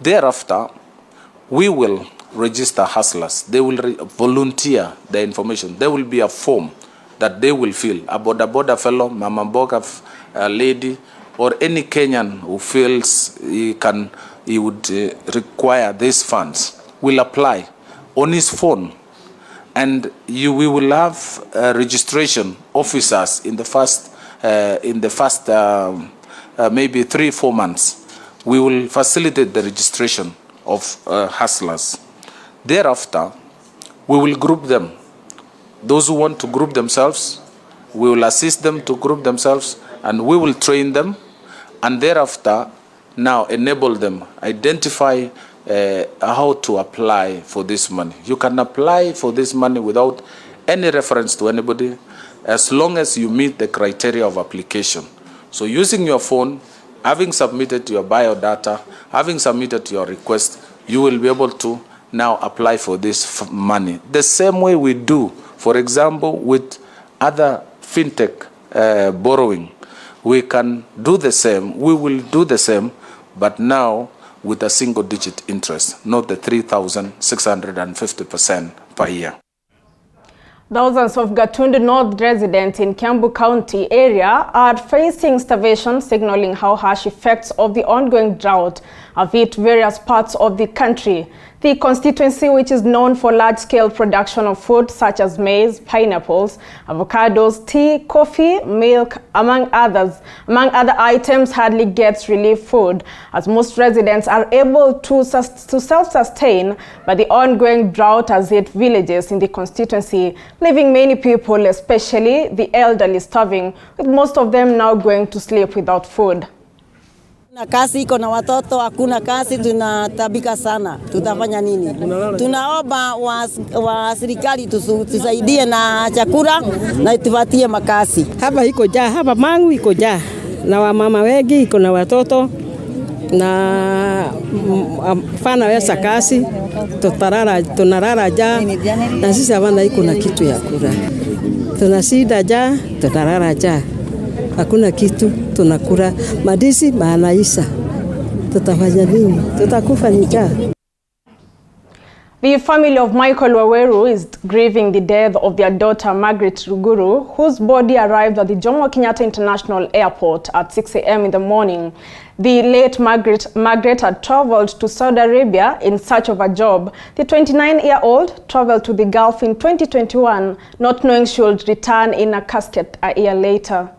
Thereafter, we will register hustlers. They will volunteer the information. There will be a form that they will fill. A boda fellow, mama mboga lady, or any Kenyan who feels he would require these funds will apply on his phone, and we will have registration officers in the first maybe 3-4 months. We will facilitate the registration of hustlers. Thereafter, we will group them. Those who want to group themselves, we will assist them to group themselves, and we will train them, and thereafter now enable them, identify how to apply for this money. You can apply for this money without any reference to anybody, as long as you meet the criteria of application. So using your phone, having submitted your biodata, having submitted your request, you will be able to now apply for this money. The same way we do, for example, with other fintech borrowing. We can do the same, we will do the same, but now with a single-digit interest, not the 3,650% per year. Thousands of Gatundu North residents in Kiambu County area are facing starvation, signaling how harsh effects of the ongoing drought have hit various parts of the country. The constituency, which is known for large-scale production of food such as maize, pineapples, avocados, tea, coffee, milk, among other items, hardly gets relief food, as most residents are able to self-sustain, but the ongoing drought has hit villages in the constituency, leaving many people, especially the elderly, starving, with most of them now going to sleep without food. Na kazi iko na watoto, hakuna kazi, tunatabika sana. Tutafanya nini? Tunaomba wa serikali tusaidie na chakula na tupatie makazi. Hapa iko jaa, hapa mangu iko jaa. Na wamama wengi iko na watoto na fana wesa kazi, tunarara jaa, na sisi hawana iko na kitu ya kula. Tunasida jaa, tunarara jaa. Hakuna kitu, tunakula madisi maanaisha. Tutafanya nini? Tutakufa njaa. The family of Michael Waweru is grieving the death of their daughter Margaret Ruguru, whose body arrived at the Jomo Kenyatta International Airport at 6 a.m. in the morning. The late Margaret had traveled to Saudi Arabia in search of a job. The 29-year-old traveled to the Gulf in 2021, not knowing she would return in a casket a year later.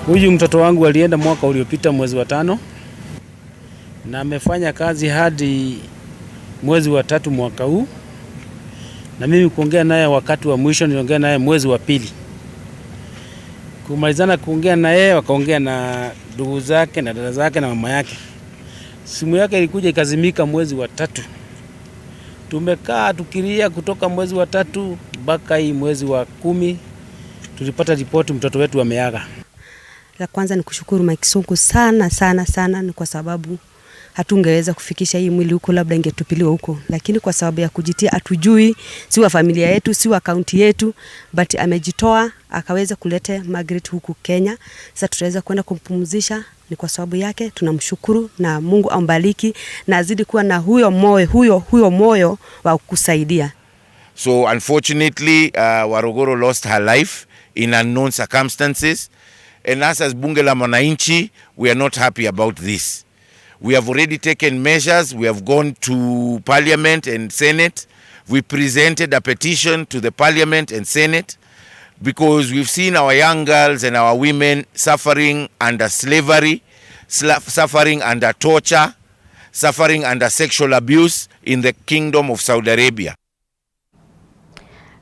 Huyu mtoto wangu alienda mwaka uliopita mwezi wa 5 na amefanya kazi hadi mwezi wa 3 mwaka huu, na mimi kuongea naye wakati wa mwisho niliongea naye mwezi wa 2. Kumalizana kuongea naye, wakaongea na ndugu zake na dada zake na mama yake. Simu yake ilikuja ikazimika mwezi wa 3. Tumekaa tukilia kutoka mwezi wa 3 mpaka hii mwezi wa 10 tulipata ripoti mtoto wetu ameaga. La kwanza ni kushukuru Mike Sonko sana, ni kwa sababu hatungeweza kufikisha hii mwili huko, labda ingetupiliwa huko, lakini kwa sababu ya kujitia, atujui si wa familia yetu, si wa kaunti yetu, but amejitoa akaweza kuleta Margaret huku Kenya. Sasa tutaweza kwenda kumpumzisha, ni kwa sababu yake. Tunamshukuru na Mungu ambariki na azidi kuwa na huyo moyo wa kusaidia. So unfortunately Waruguru lost her life in unknown circumstances. And us as Bunge la Mwananchi, we are not happy about this. We have already taken measures. We have gone to Parliament and Senate. We presented a petition to the Parliament and Senate because we've seen our young girls and our women suffering under slavery, suffering under torture, suffering under sexual abuse in the Kingdom of Saudi Arabia.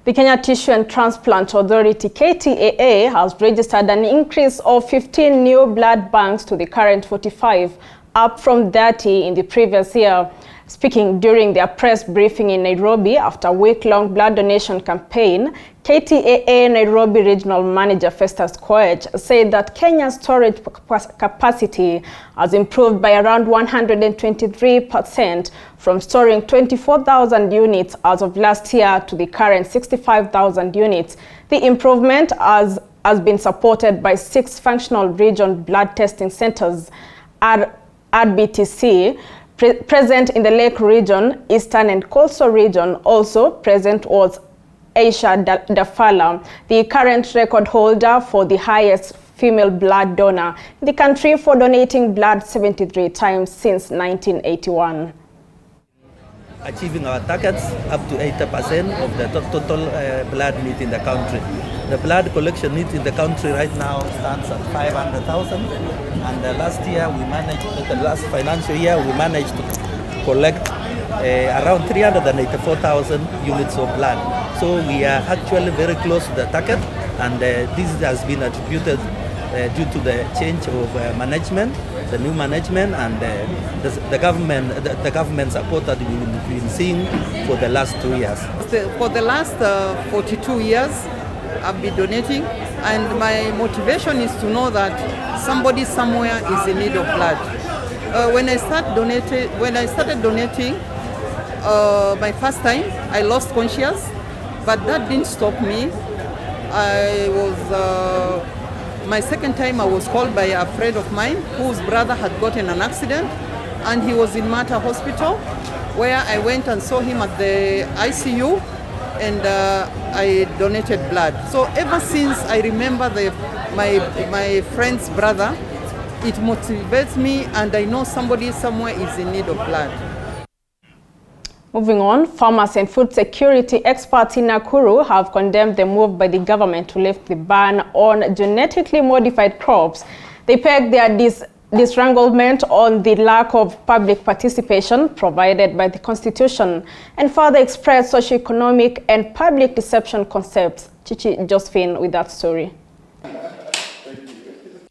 The Kenya Tissue and Transplant Authority, KTAA, has registered an increase of 15 new blood banks to the current 45, up from 30 in the previous year. Speaking during their press briefing in Nairobi after a week-long blood donation campaign, KTAA Nairobi Regional Manager Festus Koech said that Kenya's storage capacity has improved by around 123% from storing 24,000 units as of last year to the current 65,000 units. The improvement has been supported by 6 functional region blood testing centers RBTC present in the Lake region, Eastern and Coastal region. Also present was Aisha Dafala, the current record holder for the highest female blood donor in the country for donating blood 73 times since 1981. Achieving our targets up to 80% of the total blood need in the country. The blood collection need in the country right now stands at 500,000, and last year we managed, the last financial year we managed to collect around 384,000 units of blood. So we are actually very close to the target, and this has been attributed due to the change of management, the new management, and the government support that we've been seeing for the last 2 years. For the last 42 years, I've been donating, and my motivation is to know that somebody somewhere is in need of blood. When I started donating, my first time, I lost conscience, but that didn't stop me. My second time I was called by a friend of mine whose brother had gotten an accident, and he was in Mata Hospital, where I went and saw him at the ICU, and I donated blood. So ever since I remember my friend's brother, it motivates me, and I know somebody somewhere is in need of blood. Moving on, farmers and food security experts in Nakuru have condemned the move by the government to lift the ban on genetically modified crops. They peg their disgruntlement on the lack of public participation provided by the Constitution, and further express socioeconomic and public deception concepts. Chichi Josephine with that story.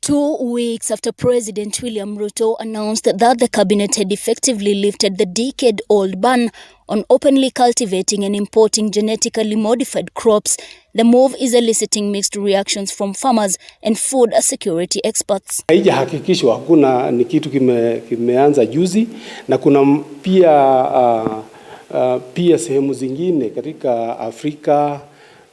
2 weeks after President William Ruto announced that the cabinet had effectively lifted the decade-old ban on openly cultivating and importing genetically modified crops, the move is eliciting mixed reactions from farmers and food security experts. Haijahakikishwa, hakuna, ni kitu kimeanza juzi, na kuna pia sehemu zingine katika Afrika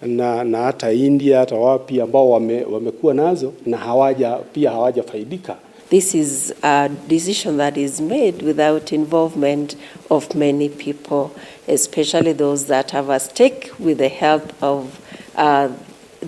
na hata India, hata wapi ambao wamekuwa nazo na hawajafaidika. This is a decision that is made without involvement of many people, especially those that have a stake with the health of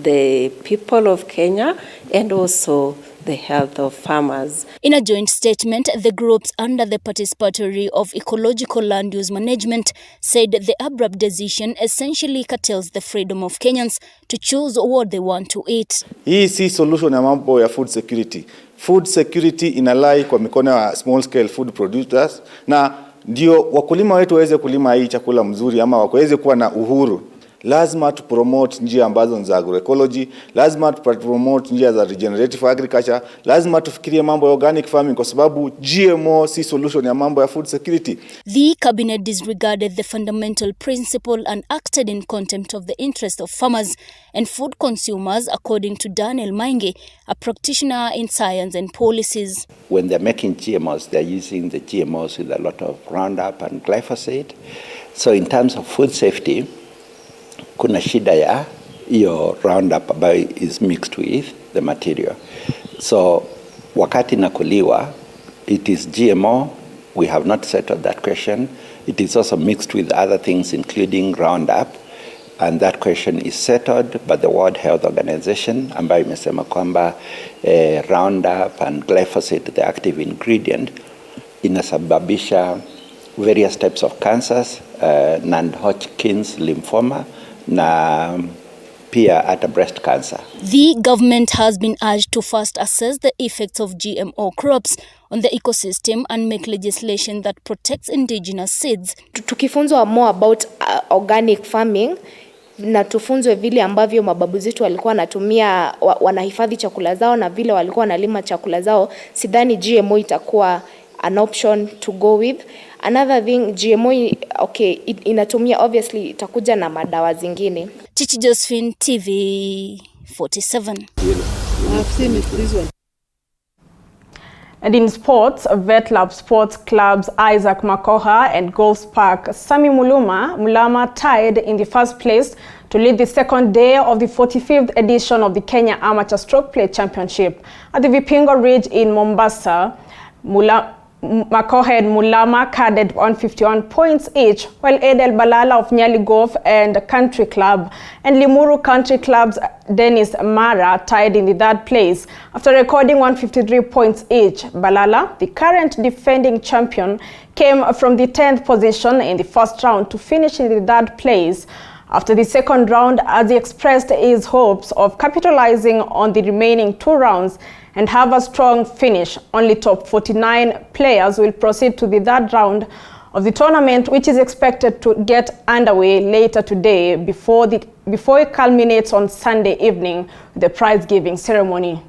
the people of Kenya and also the health of farmers. In a joint statement, the groups under the Participatory of Ecological Land Use Management said the abrupt decision essentially curtails the freedom of Kenyans to choose what they want to eat. Hii si solution ya mambo ya food security. Food security inalai kwa mikono ya small scale food producers, na ndio wakulima wetu waweze kulima hii chakula mzuri ama waweze kuwa na uhuru. Lazima tu promote njia ambazo za agroecology, lazima tu promote njia za regenerative agriculture, lazima tufikirie mambo ya organic farming kwa sababu GMO si solution ya mambo ya food security. The cabinet disregarded the fundamental principle and acted in contempt of the interest of farmers and food consumers, according to Daniel Maingi, a practitioner in science and policies. When they're making GMOs, they're using the GMOs with a lot of Roundup and glyphosate. So in terms of food safety, kuna shida ya hiyo Roundup ambayo is mixed with the material. So wakati nakuliwa, it is GMO, we have not settled that question. It is also mixed with other things including Roundup, and that question is settled by the World Health Organization ambayo imesema kwamba Roundup and glyphosate, the active ingredient, inasababisha various types of cancers, non-Hodgkin's lymphoma, na pia at breast cancer. The government has been urged to first assess the effects of GMO crops on the ecosystem and make legislation that protects indigenous seeds. Tukifunzwa more about organic farming na tufunzwe vile ambavyo mababu zetu walikuwa wanatumia wanahifadhi chakula zao na vile walikuwa wanalima chakula zao, sidhani GMO itakuwa an option to go with. Another thing, GMO, okay, inatumia, obviously itakuja na madawa zingine. Chichi Josephine, TV 47. I've seen it, this one. And in sports, VetLab Sports Club's Isaac Makoha and Golf Park Sami Mulama tied in the first place to lead the second day of the 45th edition of the Kenya Amateur Stroke Play Championship at the Vipingo Ridge in Mombasa. Makoha and Mulama carded 151 points each, while Edel Balala of Nyali Golf and Country Club and Limuru Country Club's Dennis Mara tied in the third place after recording 153 points each. Balala, the current defending champion, came from the 10th position in the first round to finish in the third place. After the second round, as he expressed his hopes of capitalizing on the remaining 2 rounds and have a strong finish, only top 49 players will proceed to the third round of the tournament, which is expected to get underway later today before it culminates on Sunday evening with the prize-giving ceremony.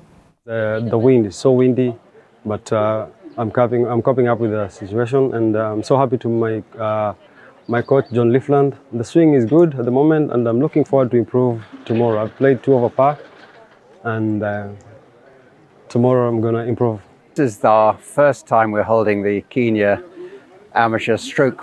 The wind is so windy, but I'm coping up with the situation, and I'm so happy to my coach John Liefland. The swing is good at the moment, and I'm looking forward to improve tomorrow. I've played 2 over par, and tomorrow I'm going to improve. This is our first time we're holding the Kenya Amateur Stroke